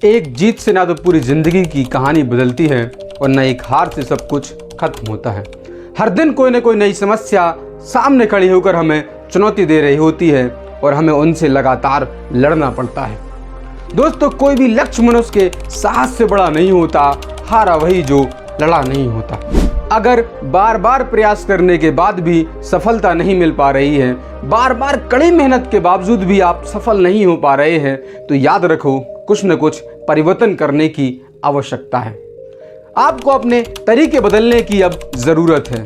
एक जीत से ना तो पूरी जिंदगी की कहानी बदलती है और न एक हार से सब कुछ खत्म होता है। हर दिन कोई ना कोई नई समस्या सामने खड़ी होकर हमें चुनौती दे रही होती है और हमें उनसे लगातार लड़ना पड़ता है। दोस्तों, कोई भी लक्ष्य मनुष्य के साहस से बड़ा नहीं होता, हारा वही जो लड़ा नहीं होता। अगर बार बार प्रयास करने के बाद भी सफलता नहीं मिल पा रही है, बार बार कड़ी मेहनत के बावजूद भी आप सफल नहीं हो पा रहे हैं, तो याद रखो कुछ न कुछ परिवर्तन करने की आवश्यकता है। आपको अपने तरीके बदलने की अब जरूरत है।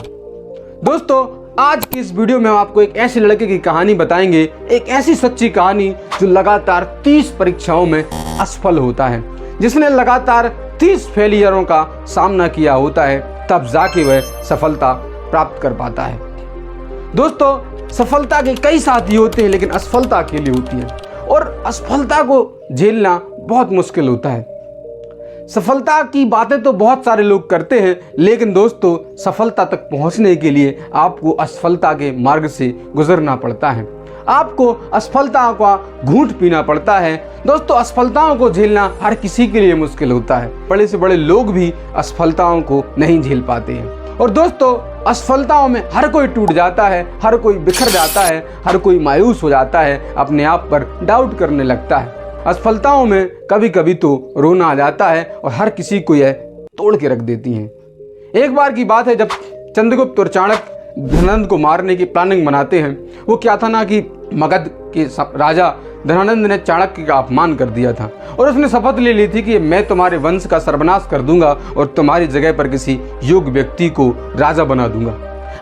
दोस्तों, आज की इस वीडियो में हम आपको एक ऐसे लड़के की कहानी बताएंगे, एक ऐसी सच्ची कहानी जो लगातार 30 परीक्षाओं में असफल होता है, जिसने लगातार 30 फेलियरों का सामना किया होता है, तब जाके वह सफलता प्राप्त कर पाता है। दोस्तों, सफलता के कई साथी होते हैं, लेकिन असफलता अकेली होती है और असफलता को झेलना बहुत मुश्किल होता है। सफलता की बातें तो बहुत सारे लोग करते हैं, लेकिन दोस्तों सफलता तक पहुंचने के लिए आपको असफलता के मार्ग से गुजरना पड़ता है। आपको असफलता का घूंट पीना पड़ता है। दोस्तों, असफलताओं को झेलना हर किसी के लिए मुश्किल होता है। बड़े से बड़े लोग भी असफलताओं को नहीं झेल पाते हैं। और दोस्तों, असफलताओं में हर कोई टूट जाता है, हर कोई बिखर जाता है, हर कोई मायूस हो जाता है, अपने आप पर डाउट करने लगता है। असफलताओं में कभी कभी तो रोना आ जाता है और हर किसी को यह तोड़ के रख देती हैं। एक बार की बात है, जब चंद्रगुप्त और चाणक्य धनानंद को मारने की प्लानिंग बनाते हैं। वो क्या था ना कि मगध के राजा धनानंद ने चाणक्य का अपमान कर दिया था और उसने शपथ ले ली थी कि मैं तुम्हारे वंश का सर्वनाश कर दूंगा और तुम्हारी जगह पर किसी योग्य व्यक्ति को राजा बना दूंगा।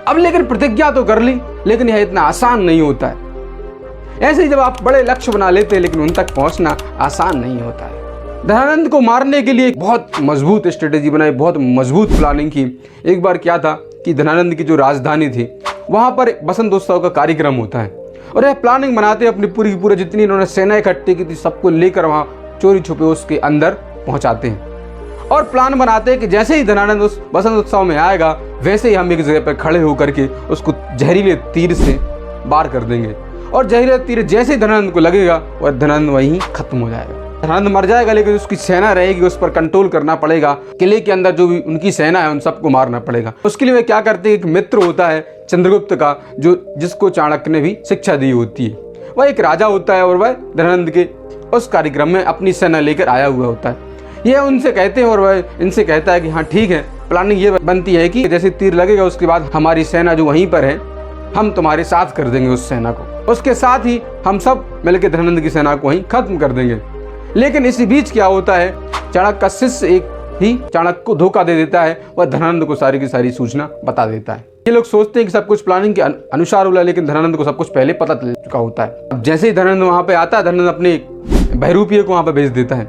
अब लेकिन प्रतिज्ञा तो कर ली, लेकिन यह इतना आसान नहीं होता है। ऐसे ही जब आप बड़े लक्ष्य बना लेते हैं, लेकिन उन तक पहुंचना आसान नहीं होता है। धनानंद को मारने के लिए बहुत मजबूत स्ट्रेटेजी बनाई, बहुत मजबूत प्लानिंग की। एक बार क्या था कि धनानंद की जो राजधानी थी, वहां पर बसंत उत्सव का कार्यक्रम होता है और यह प्लानिंग बनाते अपनी पूरी जितनी इन्होंने सेना इकट्ठी की थी, सबको लेकर वहां चोरी छुपे उसके अंदर पहुंचाते हैं और प्लान बनाते हैं कि जैसे ही धनानंद उस बसंत उत्सव में आएगा, वैसे ही हम एक जगह पर खड़े होकर के उसको जहरीले तीर से वार कर देंगे और जहरीला तीर जैसे ही धनानंद को लगेगा और धनानंद वहीं खत्म हो जाएगा। धनानंद मर जाएगा, लेकिन उसकी सेना रहेगी, उस पर कंट्रोल करना पड़ेगा। किले के अंदर जो भी उनकी सेना है, उन सबको मारना पड़ेगा। उसके लिए वे क्या करते हैं, एक मित्र होता है चंद्रगुप्त का, जिसको चाणक्य ने भी शिक्षा दी होती है। वह एक राजा होता है और वह धनानंद के उस कार्यक्रम में अपनी सेना लेकर आया हुआ होता है। यह उनसे कहते हैं और वह इनसे कहता है कि हाँ ठीक है, प्लानिंग ये बनती है कि जैसे तीर लगेगा उसके बाद हमारी सेना जो वहीं पर है, हम तुम्हारे साथ कर देंगे उस सेना को। उसके साथ ही हम सब मिलकर धनानंद की सेना को वहीं खत्म कर देंगे। लेकिन इसी बीच क्या होता है, चाणक्य का शिष्य एक ही चाणक्य को धोखा दे देता है, वह धनानंद को सारी की सारी सूचना बता देता है। ये लोग सोचते हैं कि सब कुछ प्लानिंग के अनुसार हुआ, लेकिन धनानंद को सब कुछ पहले पता चल चुका होता है। अब जैसे ही धनानंद वहां पे आता है, धनानंद अपने बहरूपिये को वहां पे भेज देता है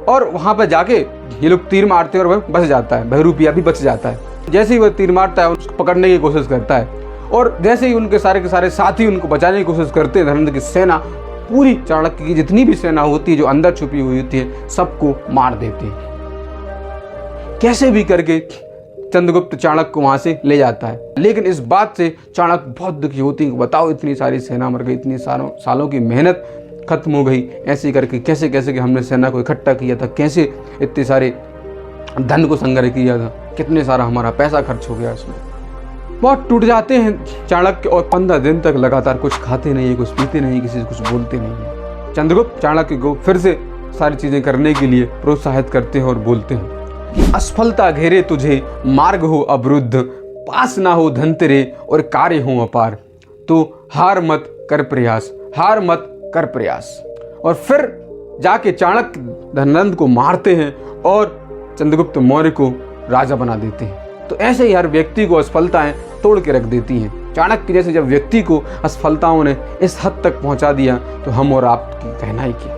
और वहां पे जाके ये लोग तीर मारते हैं और वह बच जाता है। बहरूपिया भी बच जाता है। जैसे ही वह तीर मारता है, उसको पकड़ने की कोशिश करता है और जैसे ही उनके सारे के सारे साथी उनको बचाने की कोशिश करते हैं, धनानंद की सेना पूरी चाणक्य की जितनी भी सेना होती है जो अंदर छुपी हुई होती है, सबको मार देते हैं। कैसे भी करके चंद्रगुप्त चाणक्य को वहां से ले जाता है, लेकिन इस बात से चाणक्य बहुत दुखी होती है। बताओ, इतनी सारी सेना मर गई, इतनी सालों की मेहनत खत्म हो गई, ऐसे करके कैसे कैसे कि हमने सेना को इकट्ठा किया था, कैसे इतने सारे धन को संग्रह किया था, कितने सारा हमारा पैसा खर्च हो गया इसमें। बहुत टूट जाते हैं चाणक्य और 15 दिन तक लगातार कुछ खाते नहीं है, कुछ पीते नहीं, किसी से कुछ बोलते नहीं है। चंद्रगुप्त चाणक्य को फिर से सारी चीजें करने के लिए प्रोत्साहित करते हैं और बोलते हैं कि असफलता घेरे तुझे, मार्ग हो अवरुद्ध, पास ना हो धन तेरे और कार्य हो अपार, तो हार मत कर प्रयास, हार मत कर प्रयास। और फिर जाके चाणक्य धनानंद को मारते हैं और चंद्रगुप्त मौर्य को राजा बना देते हैं। तो ऐसे ही हर व्यक्ति को असफलताएं तोड़ के रख देती हैं। चाणक्य जैसे जब व्यक्ति को असफलताओं ने इस हद तक पहुंचा दिया, तो हम और आपकी कहना ही क्या।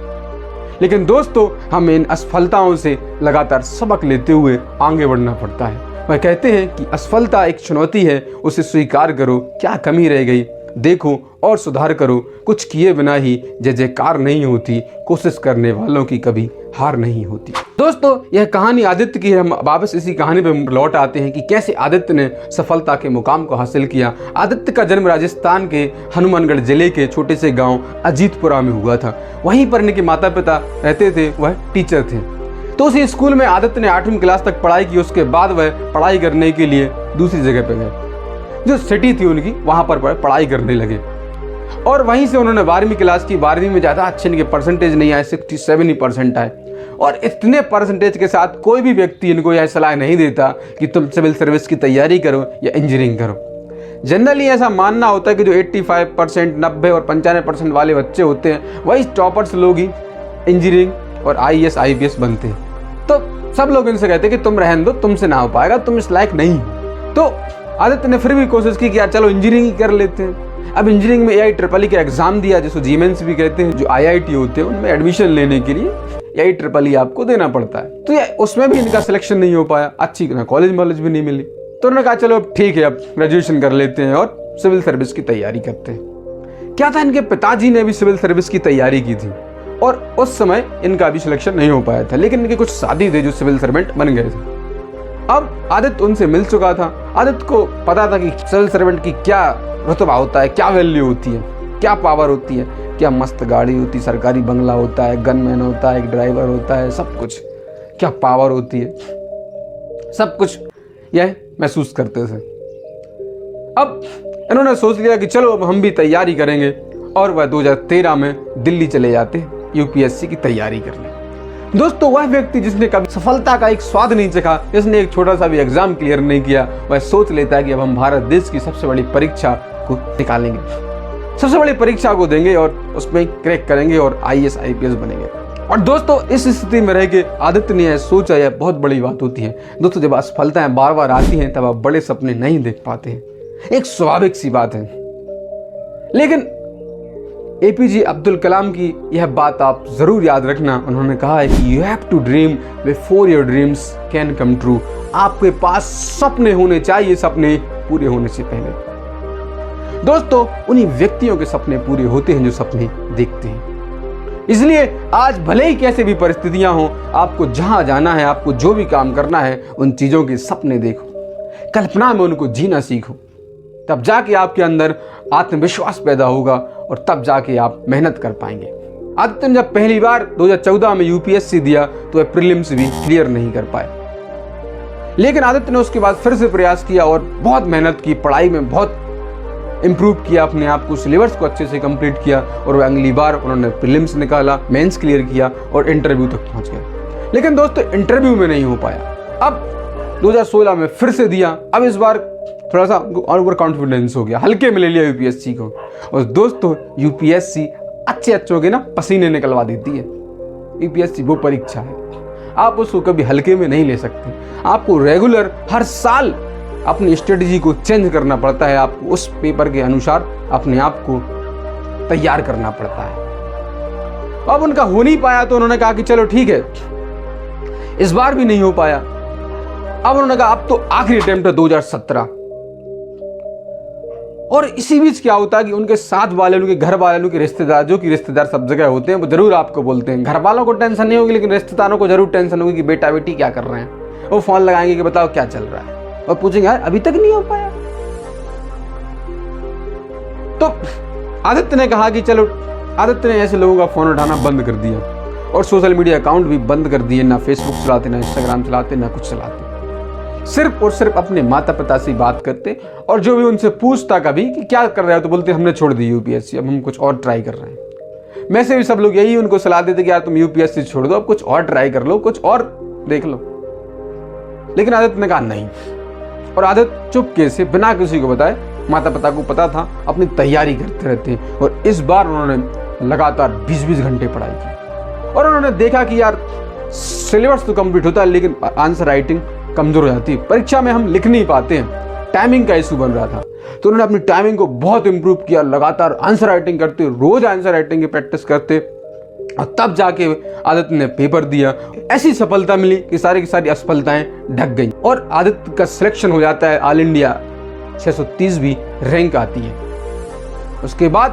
लेकिन दोस्तों, हमें इन असफलताओं से लगातार सबक लेते हुए आगे बढ़ना पड़ता है। वह कहते हैं कि असफलता एक चुनौती है, उसे स्वीकार करो, क्या कमी रह गई देखो और सुधार करो, कुछ किए बिना ही जय जयकार नहीं होती, कोशिश करने वालों की कभी हार नहीं होती। दोस्तों, यह कहानी आदित्य की है। हम वापस इसी कहानी पे लौट आते हैं कि कैसे आदित्य ने सफलता के मुकाम को हासिल किया। आदित्य का जन्म राजस्थान के हनुमानगढ़ जिले के छोटे से गांव अजीतपुरा में हुआ था। वहीं पर इनके माता पिता रहते थे, वह टीचर थे। तो उसी स्कूल में आदित्य ने 8वीं क्लास तक पढ़ाई की। उसके बाद वह पढ़ाई करने के लिए दूसरी जगह पे गए, जो सिटी थी उनकी, वहां पर पढ़ाई करने लगे। और वहीं से उन्होंने 12वीं क्लास की। 12वीं में ज़्यादा अच्छे इनके परसेंटेज नहीं आए, 67 ही परसेंट आए। और इतने परसेंटेज के साथ कोई भी व्यक्ति इनको यह सलाह नहीं देता कि तुम सिविल सर्विस की तैयारी करो या इंजीनियरिंग करो। जनरली ऐसा मानना होता है कि जो 85%, 90 और 95% वाले बच्चे होते हैं, वही टॉपर्स लोग ही इंजीनियरिंग और IAS IPS बनते हैं। तो सब लोग इनसे कहते हैं कि तुम रहने दो, तुमसे ना हो पाएगा, तुम इस लायक नहीं हो। तो आदित्य ने फिर भी कोशिश की कि यार चलो इंजीनियरिंग ही कर लेते हैं। अब इंजीनियरिंग में AIEEE का एग्जाम दिया, जिसको GMENS भी कहते हैं। जो IIT होते हैं उनमें एडमिशन लेने के लिए AIEEE आपको देना पड़ता है। तो ये उसमें भी इनका सिलेक्शन नहीं हो पाया, अच्छी कॉलेज वॉलेज भी नहीं मिली। तो उन्होंने कहा चलो अब ठीक है, अब ग्रेजुएशन कर लेते हैं और सिविल सर्विस की तैयारी करते हैं। क्या था, इनके पिताजी ने भी सिविल सर्विस की तैयारी की थी और उस समय इनका भी सिलेक्शन नहीं हो पाया था, लेकिन इनके कुछ साथी थे जो सिविल सर्वेंट बन गए थे। अब आदित्य उनसे मिल चुका था। आदित्य को पता था कि सिविल सर्वेंट की क्या रुतबा होता है, क्या वैल्यू होती है, क्या पावर होती है, क्या मस्त गाड़ी होती है, सरकारी बंगला होता है, गनमैन होता है, एक ड्राइवर होता है, सब कुछ, क्या पावर होती है, सब कुछ यह महसूस करते थे। अब इन्होंने सोच लिया कि चलो अब हम भी तैयारी करेंगे और वह 2013 में दिल्ली चले जाते हैं UPSC की तैयारी करने। दोस्तों, वह व्यक्ति जिसने कभी सफलता का एक स्वाद नहीं चखा, जिसने एक छोटा सा भी एग्जाम क्लियर नहीं किया, वह सोच लेता है कि अब हम भारत देश की सबसे बड़ी परीक्षा को निकालेंगे, सबसे बड़ी परीक्षा को देंगे और उसमें क्रैक करेंगे और IAS IPS बनेंगे। और दोस्तों, इस स्थिति में रह के आदित्य ने यह सोचा, यह बहुत बड़ी बात होती है। दोस्तों, जब असफलताएं बार बार आती हैं तब आप बड़े सपने नहीं देख पाते हैं, एक स्वाभाविक सी बात है। लेकिन APJ अब्दुल कलाम की यह बात आप जरूर याद रखना। उन्होंने कहा है कि you have to dream before your dreams can come true. आपके पास सपने होने चाहिए, सपने पूरे होने से पहले। दोस्तों, उन्हीं व्यक्तियों के सपने पूरे होते हैं जो सपने देखते हैं। इसलिए आज भले ही कैसे भी परिस्थितियां हो, आपको जहां जाना है, आपको जो भी काम करना है, उन चीजों के सपने देखो, कल्पना में उनको जीना सीखो। तब जाके आपके अंदर आत्मविश्वास पैदा होगा और तब जाके आप मेहनत कर पाएंगे। आदित्य ने जब पहली बार 2014 में UPSC दिया तो वह प्रीलिम्स भी क्लियर नहीं कर पाए, लेकिन आदित्य ने उसके बाद फिर से प्रयास किया और बहुत मेहनत की, पढ़ाई में बहुत इंप्रूव किया अपने आप को, सिलेबस को अच्छे से कंप्लीट किया और वह अगली बार उन्होंने प्रीलिम्स निकाला, मेंस क्लियर किया और इंटरव्यू तक पहुंच गए। लेकिन दोस्तों, इंटरव्यू में नहीं हो पाया। अब 2016 में फिर से दिया। अब इस बार थोड़ा सा ओवर कॉन्फिडेंस हो गया, हल्के में ले लिया UPSC को। और दोस्तों, UPSC अच्छे अच्छों के ना पसीने निकलवा देती है। UPSC वो परीक्षा है, आप उसको कभी हल्के में नहीं ले सकते। आपको रेगुलर हर साल अपनी स्ट्रेटजी को चेंज करना पड़ता है, आपको उस पेपर के अनुसार अपने आप को तैयार करना पड़ता है। अब उनका हो नहीं पाया तो उन्होंने कहा कि चलो ठीक है, इस बार भी नहीं हो पाया। अब उन्होंने कहा अब तो आखिरी अटेम्प्ट है 2017। और इसी बीच क्या होता है कि उनके साथ वाले, उनके घर वाले, उनके रिश्तेदार, जो कि रिश्तेदार सब जगह होते हैं, वो जरूर आपको बोलते हैं। घर वालों को टेंशन नहीं होगी, लेकिन रिश्तेदारों को जरूर टेंशन होगी कि बेटा बेटी क्या कर रहे हैं। वो फोन लगाएंगे कि बताओ क्या चल रहा है, और पूछेंगे यार अभी तक नहीं हो पाया। तो आदित्य ने कहा कि चलो, आदित्य ने ऐसे लोगों का फोन उठाना बंद कर दिया और सोशल मीडिया अकाउंट भी बंद कर दिए। ना फेसबुक चलाते, ना इंस्टाग्राम चलाते, ना कुछ चलाते। सिर्फ और सिर्फ अपने माता पिता से बात करते, और जो भी उनसे पूछता कभी कि क्या कर रहे हो तो बोलते हमने छोड़ दी UPSC, अब हम कुछ और ट्राई कर रहे हैं। मैं से भी सब लोग यही उनको सलाह देते कि यार तुम UPSC छोड़ दो, अब कुछ और ट्राई कर लो, कुछ और देख लो। लेकिन आदित्य ने कहा नहीं, और आदित्य चुपके से बिना किसी को बताए, माता पिता को पता था, अपनी तैयारी करते रहते हैं। और इस बार उन्होंने लगातार 20-20 घंटे पढ़ाई की और उन्होंने देखा कि यार सिलेबस तो कंप्लीट होता है, लेकिन आंसर राइटिंग कमजोर हो जाती है। परीक्षा में हम लिख नहीं पाते हैं, टाइमिंग का इशू बन रहा था। तो उन्होंने अपनी टाइमिंग को बहुत इंप्रूव किया, लगातार आंसर राइटिंग करते, रोज आंसर राइटिंग की प्रैक्टिस करते, और तब जाके आदित्य ने पेपर दिया। ऐसी सफलता मिली कि सारी की सारी असफलताएं ढक गई और आदित्य का सिलेक्शन हो जाता है। ऑल इंडिया 630वीं रैंक आती है। उसके बाद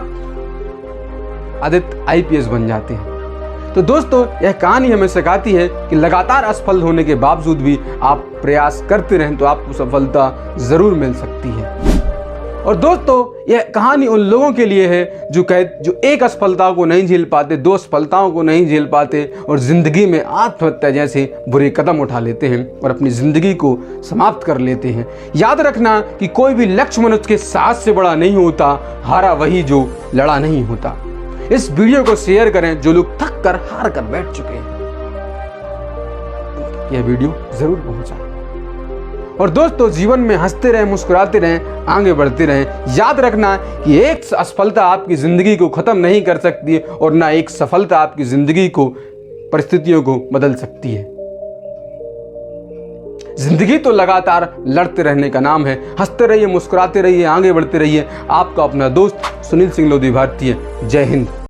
आदित्य IPS बन जाते हैं। तो दोस्तों, यह कहानी हमें सिखाती है कि लगातार असफल होने के बावजूद भी आप प्रयास करते रहें तो आपको सफलता ज़रूर मिल सकती है। और दोस्तों, यह कहानी उन लोगों के लिए है जो एक असफलता को नहीं झेल पाते, 2 असफलताओं को नहीं झेल पाते और ज़िंदगी में आत्महत्या जैसे बुरे कदम उठा लेते हैं और अपनी ज़िंदगी को समाप्त कर लेते हैं। याद रखना कि कोई भी लक्ष्य मनुष्य के साहस से बड़ा नहीं होता, हारा वही जो लड़ा नहीं होता। इस वीडियो को शेयर करें जो लोग थक कर हार कर बैठ चुके हैं, यह वीडियो जरूर पहुंचाएं। और दोस्तों, जीवन में हंसते रहें, मुस्कुराते रहें, आगे बढ़ते रहें। याद रखना कि एक असफलता आपकी जिंदगी को खत्म नहीं कर सकती है और ना एक सफलता आपकी जिंदगी को, परिस्थितियों को बदल सकती है। जिंदगी तो लगातार लड़ते रहने का नाम है। हंसते रहिए, मुस्कुराते रहिए, आगे बढ़ते रहिए। आपका अपना दोस्त सुनील सिंह लोधी भारतीय। जय हिंद।